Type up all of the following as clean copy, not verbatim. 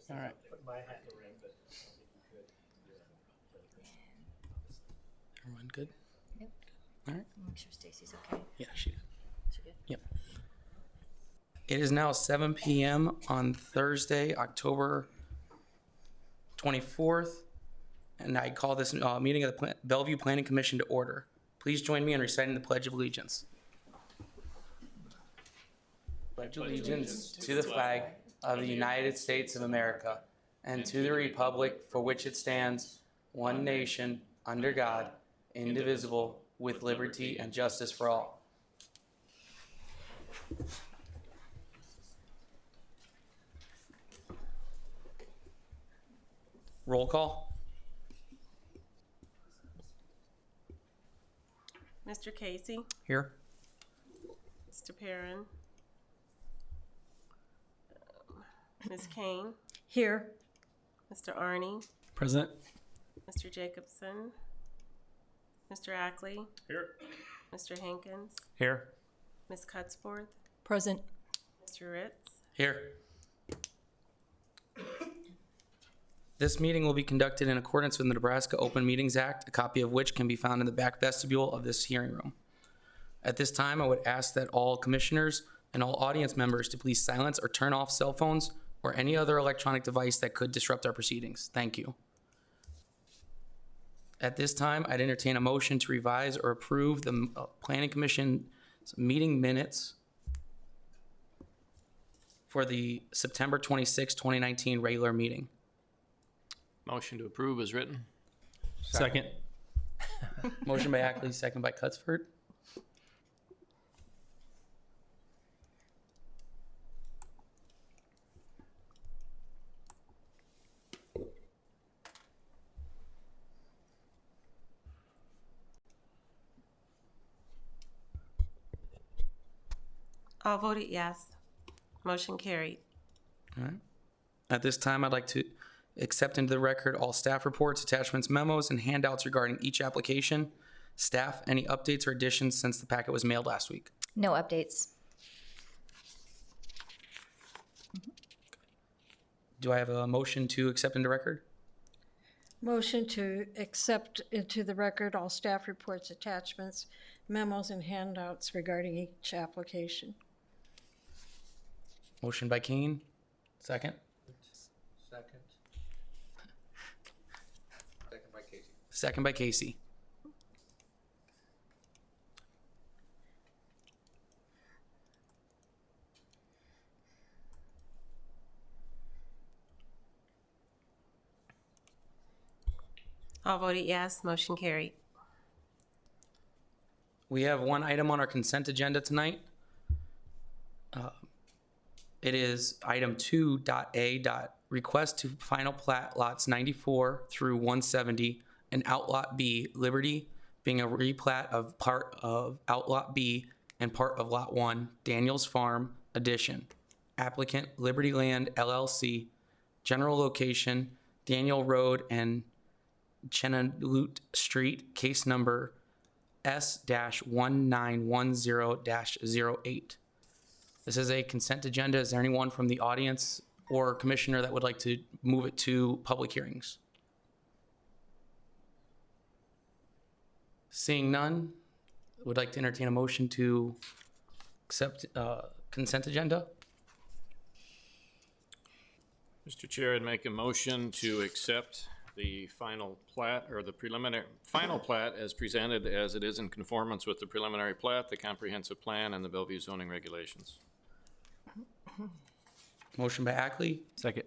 All right. Everyone good? Yep. All right. Make sure Stacy's okay. Yeah, she did. She good? Yep. It is now 7 p.m. on Thursday, October 24th, and I call this meeting of the Bellevue Planning Commission to order. Please join me in reciting the Pledge of Allegiance. Pledge allegiance to the flag of the United States of America and to the republic for which it stands, one nation, under God, indivisible, with liberty and justice for all. Roll call. Mr. Casey, Here. Mr. Perrin, Ms. Kane, Here. Mr. Arney, Present. Mr. Jacobson, Mr. Ackley, Here. Mr. Hankins, Here. Ms. Cutsforth, Present. Mr. Ritz. Here. This meeting will be conducted in accordance with the Nebraska Open Meetings Act, a copy of which can be found in the back vestibule of this hearing room. At this time, I would ask that all commissioners and all audience members to please silence or turn off cell phones or any other electronic device that could disrupt our proceedings. Thank you. At this time, I'd entertain a motion to revise or approve the Planning Commission meeting minutes for the September 26, 2019 regular meeting. Motion to approve is written. Second. Motion by Ackley, second by Cutsford. All voted yes. Motion carried. All right. At this time, I'd like to accept into the record all staff reports, attachments, memos, and handouts regarding each application. Staff, any updates or additions since the packet was mailed last week? No updates. Do I have a motion to accept into record? Motion to accept into the record all staff reports, attachments, memos, and handouts regarding each application. Motion by Kane. Second. Second. Second by Casey. Second by Casey. All voted yes. Motion carried. We have one item on our consent agenda tonight. It is item 2.A. Request to final plat lots 94 through 170 and Outlot B, Liberty, being a replat of part of Outlot B and part of Lot 1, Daniels Farm Addition. Applicant, Liberty Land LLC. General location, Daniel Road and Chennalut Street, case number S-1910-08. This is a consent agenda. Is there anyone from the audience or commissioner that would like to move it to public hearings? Seeing none, would like to entertain a motion to accept consent agenda. Mr. Chair, I'd make a motion to accept the final plat, or the preliminary, final plat as presented as it is in conformance with the preliminary plat, the comprehensive plan, and the Bellevue zoning regulations. Motion by Ackley. Second.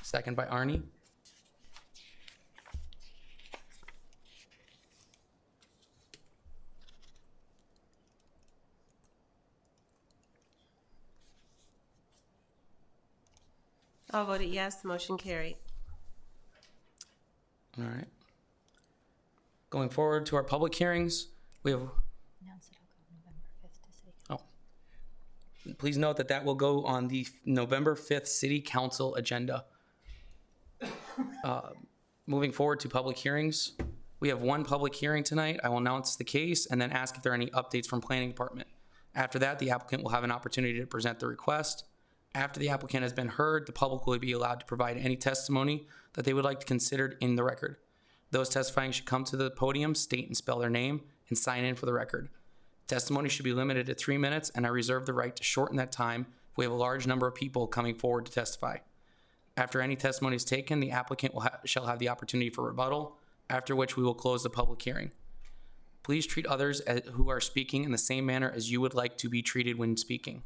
Second by Arney. All voted yes. Motion carried. All right. Going forward to our public hearings, we have, Announce it will go November 5th to City Council. please note that that will go on the November 5th City Council agenda. Moving forward to public hearings, we have one public hearing tonight. I will announce the case and then ask if there are any updates from Planning Department. After that, the applicant will have an opportunity to present the request. After the applicant has been heard, the public will be allowed to provide any testimony that they would like to consider in the record. Those testifying should come to the podium, state and spell their name, and sign in for the record. Testimony should be limited to 3 minutes, and I reserve the right to shorten that time if we have a large number of people coming forward to testify. After any testimony is taken, the applicant shall have the opportunity for rebuttal, after which we will close the public hearing. Please treat others who are speaking in the same manner as you would like to be treated when speaking.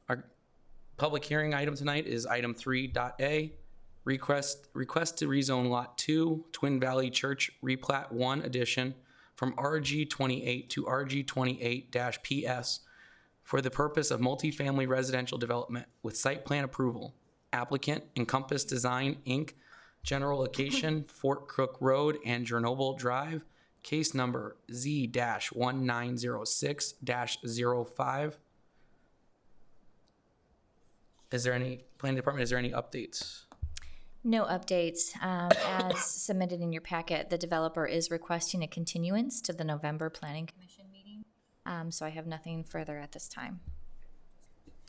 Our public hearing item tonight is item 3.a, request to rezone Lot 2, Twin Valley Church Replat 1 Edition from RG 28 to RG 28-PS for the purpose of multifamily residential development with site plan approval. Applicant Encompass Design, Inc., general location Fort Crook Road and Chernobyl Drive, case number Z-1906-05. Is there any, planning department, is there any updates? No updates. As submitted in your packet, the developer is requesting a continuance to the November Planning Commission meeting. So I have nothing further at this time.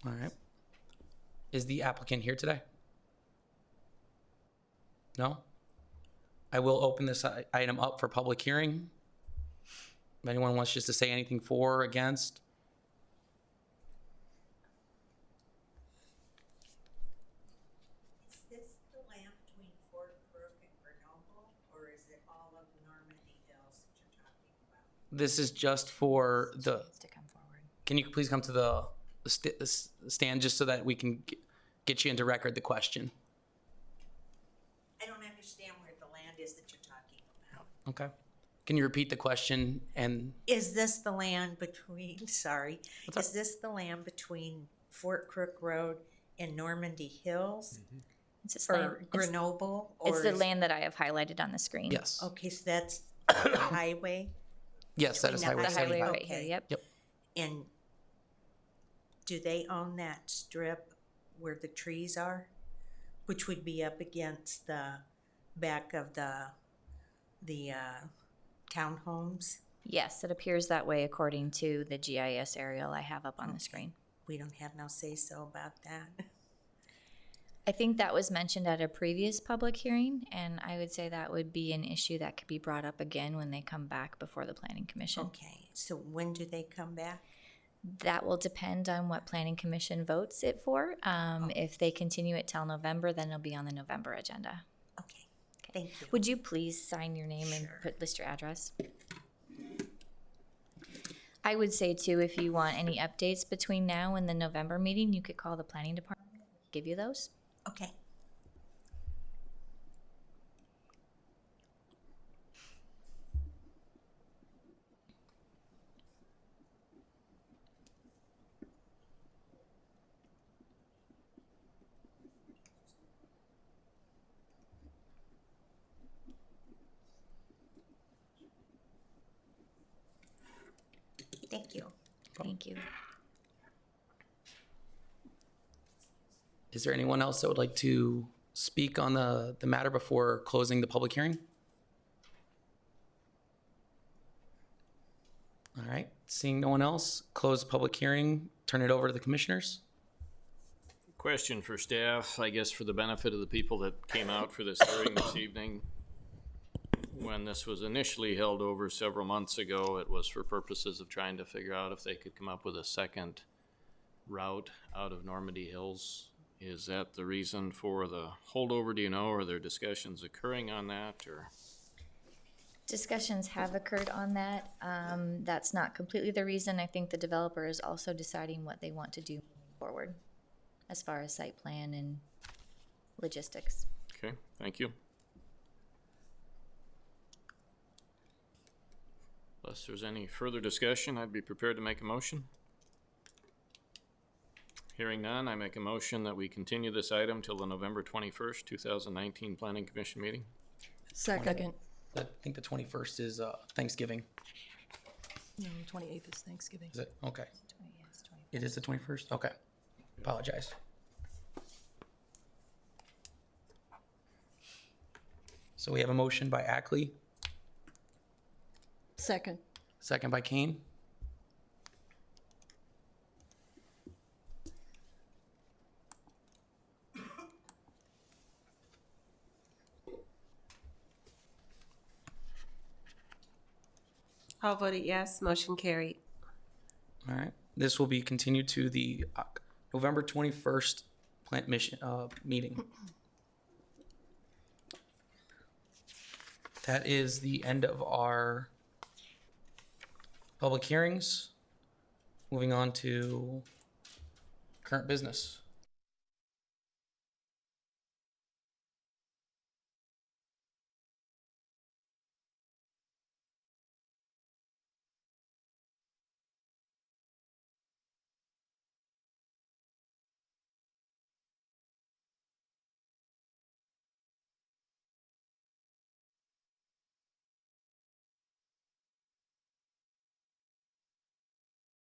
All right. Is the applicant here today? No? I will open this item up for public hearing. If anyone wants just to say anything for or against. Is this the land between Fort Crook and Grenoble, or is it all of Normandy Hills that you're talking about? This is just for the, Needs to come forward. can you please come to the stand just so that we can get you into record the question? I don't understand where the land is that you're talking about. Okay. Can you repeat the question and, Is this the land between, sorry, What's up? is this the land between Fort Crook Road and Normandy Hills? It's this land. Or Grenoble? It's the is- land that I have highlighted on the screen. yes. Okay, so that's the highway? Yes, that is between Highway The highway 75. right here, Okay. yep. Yep. And do they own that strip where the trees are? Which would be up against the back of the townhomes? Yes, it appears that way according to the GIS aerial I have up on the screen. We don't have no say-so about that. I think that was mentioned at a previous public hearing, and I would say that would be an issue that could be brought up again when they come back before the Planning Commission. Okay, so when do they come back? That will depend on what Planning Commission votes it for. If they continue it till November, then it'll be on the November agenda. Okay, thank you. Would you please sign your name and Sure. list your address? I would say too, if you want any updates between now and the November meeting, you could call the planning department, give you those. Okay. Thank you. Thank you. Is there anyone else that would like to speak on the matter before closing the public hearing? All right, seeing no one else, close the public hearing, turn it over to the commissioners. Question for staff, I guess for the benefit of the people that came out for this hearing this evening. When this was initially held over several months ago, it was for purposes of trying to figure out if they could come up with a second route out of Normandy Hills. Is that the reason for the holdover, do you know, or are there discussions occurring on that, or? Discussions have occurred on that. That's not completely the reason. I think the developer is also deciding what they want to do moving forward as far as site plan and logistics. Okay, thank you. Unless there's any further discussion, I'd be prepared to make a motion. Hearing none, I make a motion that we continue this item till the November 21st, 2019 Planning Commission meeting. Second. I think the 21st is Thanksgiving. No, 28th is Thanksgiving. Is it? Okay. It is the 21st? Okay. Apologize. So we have a motion by Ackley, Second. second by Kane. All voted yes, motion carried. All right. This will be continued to the November 21st plant mission meeting. That is the end of our public hearings. Moving on to current business.